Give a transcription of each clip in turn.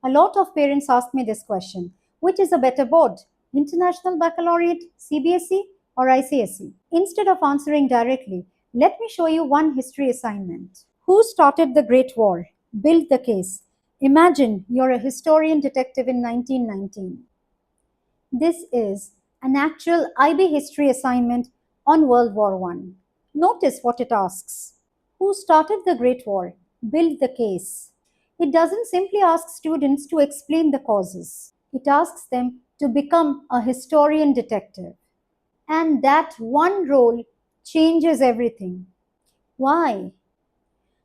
A lot of parents ask me this question: which is a better board, International Baccalaureate, CBSE, or ICSE? Instead of answering directly, let me show you one history assignment. Who started the Great War? Build the case. Imagine you're a historian detective in 1919. This is an actual IB history assignment on World War I. Notice what it asks. Who started the Great War? Build the case. It doesn't simply ask students to explain the causes. It asks them to become a historian detective. And that one role changes everything. Why?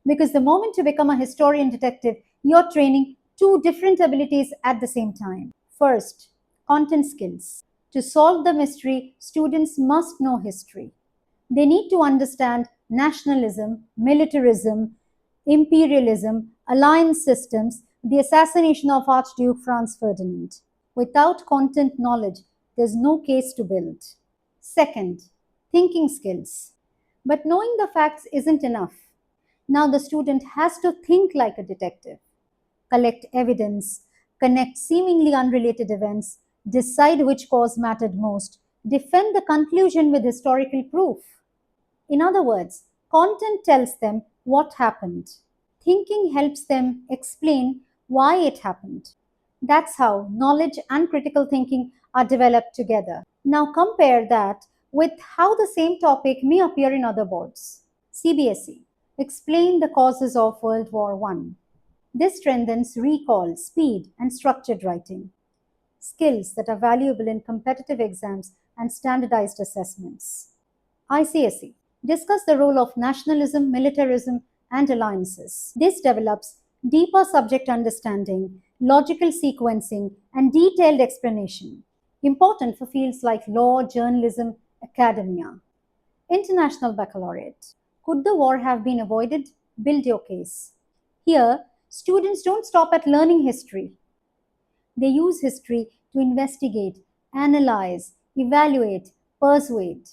Because the moment you become a historian detective, you're training two different abilities at the same time. First, content skills. To solve the mystery, students must know history. They need to understand nationalism, militarism, imperialism, alliance systems, the assassination of Archduke Franz Ferdinand. Without content knowledge, there's no case to build. Second, thinking skills. But knowing the facts isn't enough. Now the student has to think like a detective, collect evidence, connect seemingly unrelated events, decide which cause mattered most, defend the conclusion with historical proof. In other words, content tells them what happened. Thinking helps them explain why it happened. That's how knowledge and critical thinking are developed together. Now compare that with how the same topic may appear in other boards. CBSE. Explain the causes of World War I. This strengthens recall, speed, and structured writing, skills that are valuable in competitive exams and standardized assessments. ICSE. Discuss the role of nationalism, militarism, and alliances. This develops deeper subject understanding, logical sequencing, and detailed explanation, important for fields like law, journalism, academia. International Baccalaureate. Could the war have been avoided? Build your case. Here, students don't stop at learning history. They use history to investigate, analyze, evaluate, persuade.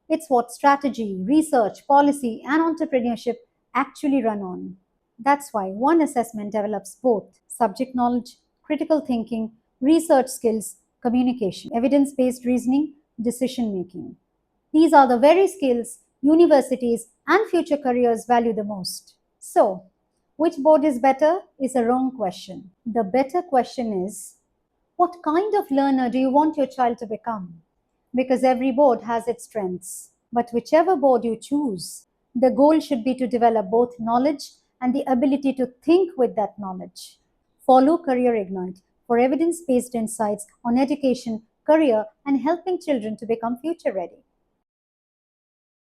It's what strategy, research, policy, and entrepreneurship actually run on. That's why one assessment develops both subject knowledge, critical thinking, research skills, communication, evidence based reasoning, decision making. These are the very skills universities and future careers value the most. So, which board is better is a wrong question. The better question is, what kind of learner do you want your child to become? Because every board has its strengths. But whichever board you choose, the goal should be to develop both knowledge and the ability to think with that knowledge. Follow Career Ignite for evidence based insights on education, career, and helping children to become future ready.